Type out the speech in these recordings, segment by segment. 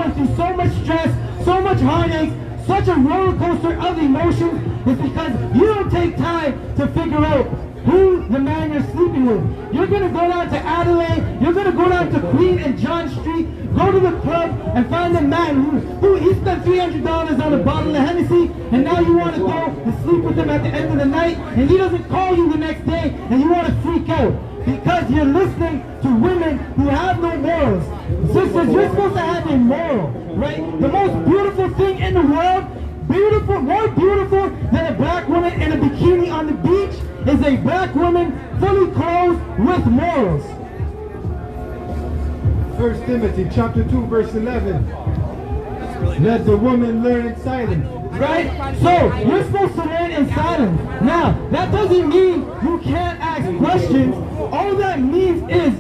going through so much stress, so much heartache, such a roller coaster of emotions, is because you don't take time to figure out who the man you're sleeping with. You're going to go down to Adelaide, you're going to go down to Queen and John Street, go to the club and find a man who he spent $300 on a bottle of Hennessy, and now you want to go and sleep with him at the end of the night, and he doesn't call you the next day, and you want to freak out because you're listening to women who have no morals. Sisters, you're supposed to have a moral, right? The most beautiful thing in the world, more beautiful than a black woman in a bikini on the beach, is a black woman fully clothed with morals. 1 Timothy chapter 2 verse 11. Let the woman learn in silence. Right? So, you're supposed to learn in silence. Now, that doesn't mean you can't ask questions. All that means is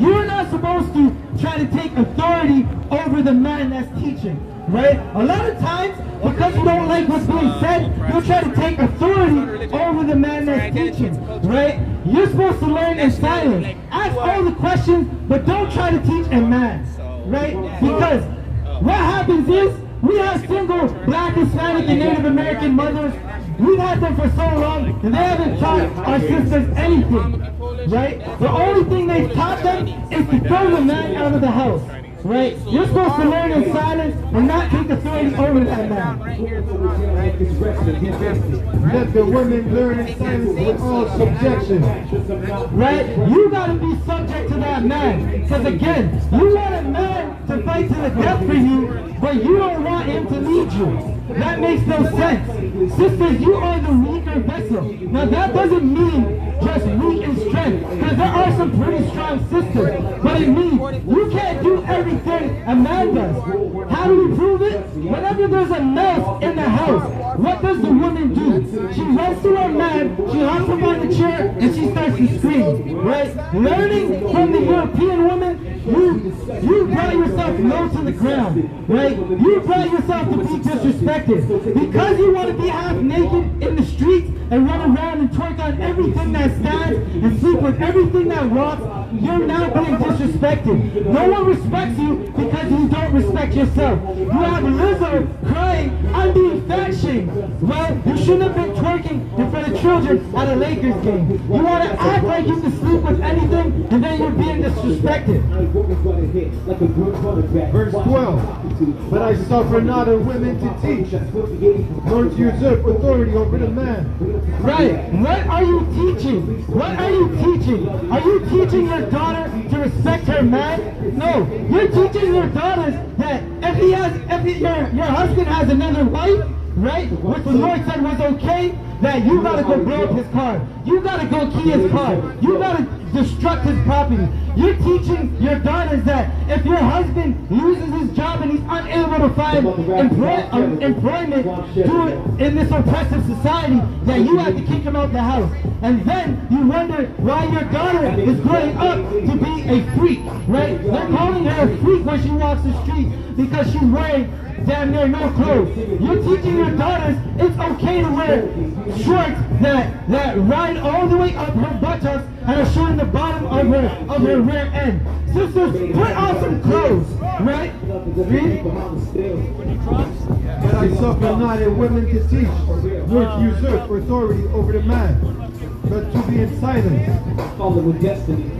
you're not supposed to try to take authority over the man that's teaching. Right? A lot of times, because you don't like what's being said, you'll try to take authority over the man that's teaching. Right? You're supposed to learn in silence. Ask all the questions, but don't try to teach a man. Right? Because what happens is, we have single black, Hispanic, and Native American mothers. We've had them for so long, and they haven't taught our sisters anything. Right? The only thing they've taught them is to throw the man out of the house. Right? You're supposed to learn in silence and not take authority over that man. Let the women learn in silence with all subjection. Right? You got to be subject to that man. Because again, you want a man to fight to the death for you, but you don't want him to lead you. That makes no sense. Sisters, you are the weaker vessel. Now that doesn't mean just weak in strength, because there are some pretty strong sisters, but it means you can't do everything a man does. How do we prove it? Whenever there's a mess in the house, what does the woman do? She runs to her man, she hops him on the chair, and she starts to scream. Right? Learning from the European woman, you brought yourself low to the ground. Right? You brought yourself to be disrespected. Because you want to be half naked in the streets and run around and twerk on everything that stands and sleep with everything that walks, you're now being disrespected. No one respects you because you don't respect yourself. You have Lizzo crying, I'm being fat shamed. Well, you shouldn't have been twerking in front of children at a Lakers game. You want to act like you can sleep with anything, and then you're being disrespected. Verse 12. But I suffer not a women to teach, nor to usurp authority over the man. Right. What are you teaching? What are you teaching? Are you teaching your daughter to respect her man? No. You're teaching your daughters that if your husband has another wife, right, which the Lord said was okay, that you gotta go blow up his car. You gotta go key his car. You gotta destruct his property. You're teaching your daughters that if your husband loses his job and he's unable to find employment in this oppressive society, that you have to kick him out the house. And then you wonder why your daughter is growing up to be a freak, right? They're calling her a freak when she walks the street because she's wearing damn near no clothes. You're teaching your daughters it's okay to wear shorts that ride all the way up her buttocks and are showing the bottom of her rear end. Sisters, put on some clothes, right? Read. But I suffer not a woman to teach, nor to usurp authority over the man, but to be in silence. Follow with destiny.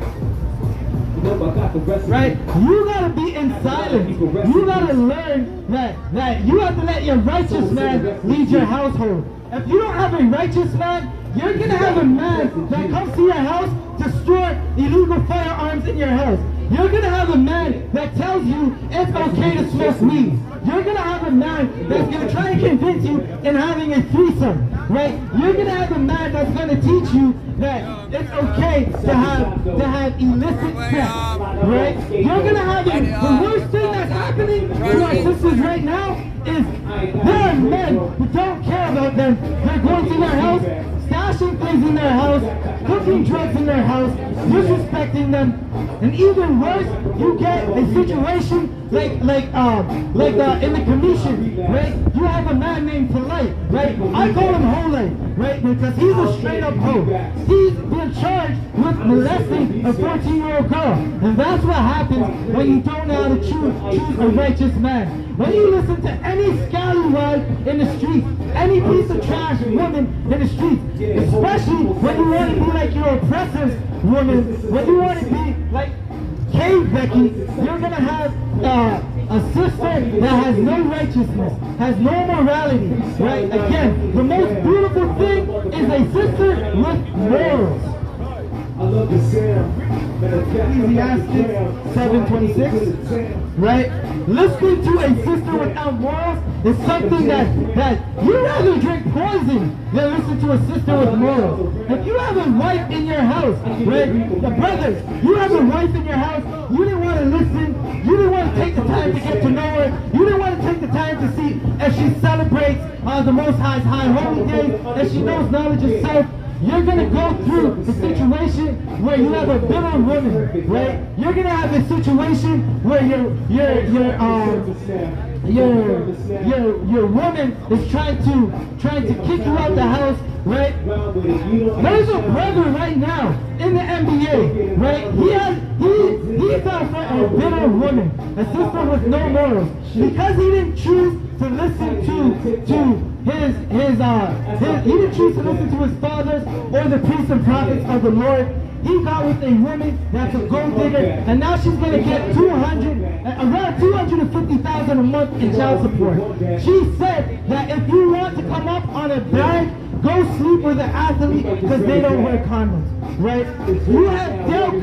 Right? You gotta be in silence. You gotta learn that you have to let your righteous man lead your household. If you don't have a righteous man, you're gonna have a man that comes to your house to store illegal firearms in your house. You're gonna have a man that tells you it's okay to smoke weed. You're gonna have a man that's gonna try and convince you in having a threesome, right? You're gonna have a man that's gonna teach you that it's okay to have illicit sex, right? You're gonna have the worst thing that's happening to our sisters right now is there are men who don't care about them. They're going to their house, stashing things in their house, cooking drugs in their house, disrespecting them, and even worse, you get a situation like in the commission, right? You have a man named Polite, right? I call him Hola Israelite, right? Because he's a straight up hoe. He's been charged with molesting a 14-year-old girl. And that's what happens when you don't know how to choose a righteous man. When you listen to any scallywag in the streets, any piece of trash woman in the streets, especially when you want to be like your oppressor's woman, when you want to be like Cave Becky, you're going to have a sister that has no righteousness, has no morality, right? Again, the most beautiful thing is a sister with morals. I love the sound. Ecclesiastes 7:26, right? Listening to a sister without morals is something that you rather drink poison than listen to a sister with morals. If you have a wife in your house, right? The brothers, you have a wife in your house, you didn't want to listen, you didn't want to take the time to get to know her, you didn't want to take the time to see if she celebrates the Most High's high holy days, if she knows knowledge of self. You're going to go through a situation where you have a bitter woman, right? You're going to have a situation where your woman is trying to kick you out the house, right? There's a brother right now in the NBA, right? He fell for a bitter woman, a sister with no morals, because he didn't choose to listen to his fathers or the priests and prophets of the Lord. He got with a woman that's a gold digger, and now she's going to get around $250,000 a month in child support. She said that if you want to come up on a bag, go sleep with an athlete because they don't wear condoms, right? You have Dale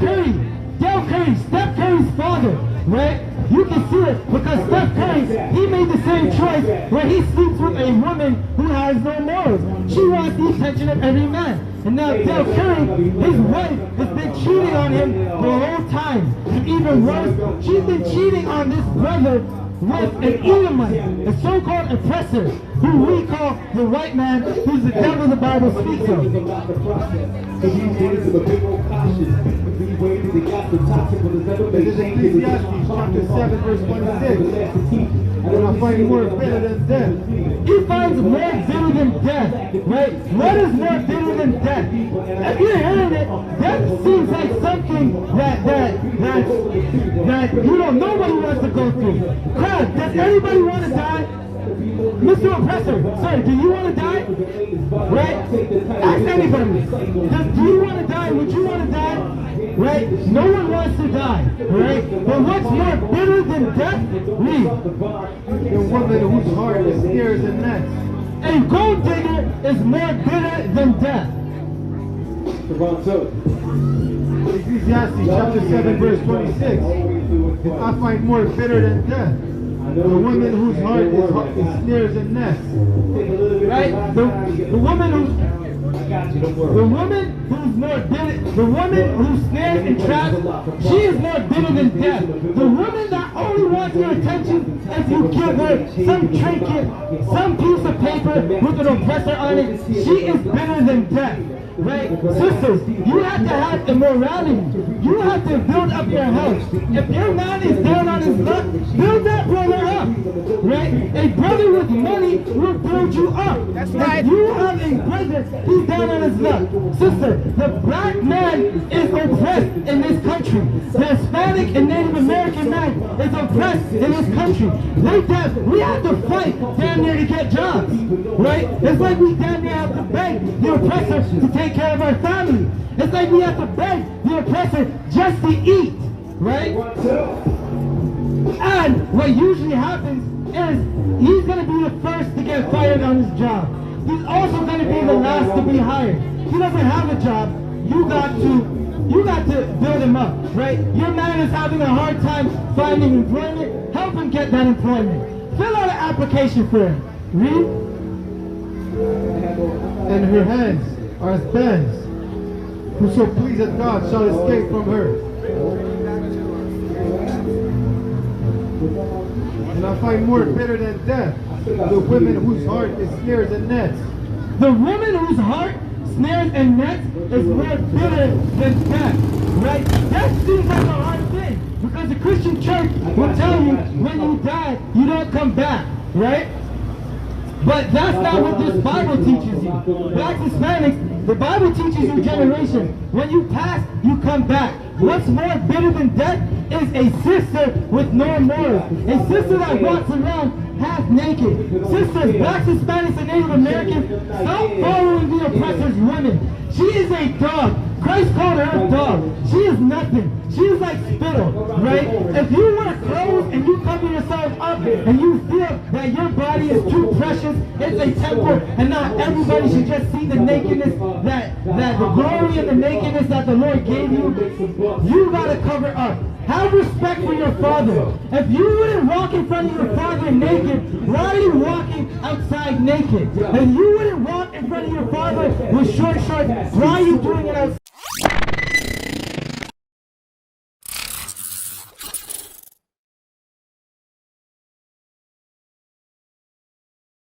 Curry, Steph Curry's father, right? You can see it because Steph Curry, he made the same choice where he sleeps with a woman who has no morals. She wants the attention of every man. And now Dale Curry, his wife, has been cheating on him the whole time. And even worse, she's been cheating on this brother with an Edomite, a so-called oppressor, who we call the white man, who's the devil the Bible speaks of. This is Ecclesiastes chapter 7, verse 26. And I find more bitter than death. He finds more bitter than death, right? What is more bitter than death? If you're hearing it, death seems like something that nobody wants to go through. Crowd, does anybody want to die? Mr. Oppressor, sorry, do you want to die? Right? Ask anybody. Do you want to die? Would you want to die? Right? No one wants to die. Right? But what's more bitter than death? Read. The woman whose heart is snares and nets. A gold digger is more bitter than death. Ecclesiastes chapter 7, verse 26. And I find more bitter than death. The woman whose heart is snares and nets. Right? The woman who's snares and traps, she is more bitter than death. The woman that only wants your attention if you give her some trinket, some piece of paper with an oppressor on it, she is bitter than death. Right? Sisters, you have to have immorality. You have to build up your house. If your man is down on his luck, build that brother up. Right? A brother with money will build you up. That's right. If you have a brother, he's down on his luck. Sister, the black man is oppressed in this country. The Hispanic and Native American man is oppressed in this country. We have to fight damn near to get jobs. Right? It's like we damn near have to beg the oppressor to take care of our family. It's like we have to beg the oppressor just to eat, right? And what usually happens is he's going to be the first to get fired on his job. He's also going to be the last to be hired. He doesn't have a job. You got to build him up, right? Your man is having a hard time finding employment. Help him get that employment. Fill out an application for him. Read. And her hands are as bands. Whoso pleaseth God shall escape from her. And I find more bitter than death the women whose heart is snares and nets. The woman whose heart, snares, and nets is more bitter than death. Right? That seems like a hard thing. Because the Christian church will tell you when you die, you don't come back. Right? But that's not what this Bible teaches you. Blacks, Hispanics, the Bible teaches you generation. When you pass, you come back. What's more bitter than death is a sister with no morals. A sister that walks around half naked. Sisters, blacks, Hispanics, and Native Americans, stop following the oppressor's women. She is a dog. Christ called her a dog. She is nothing. She is like spittle, right? If you wear clothes and you cover yourself up and you feel that your body is too precious, it's a temple, and not everybody should just see the nakedness, that the glory and the nakedness that the Lord gave you, you gotta cover up. Have respect for your father. If you wouldn't walk in front of your father naked, why are you walking outside naked? If you wouldn't walk in front of your father with short shorts, why are you doing it outside?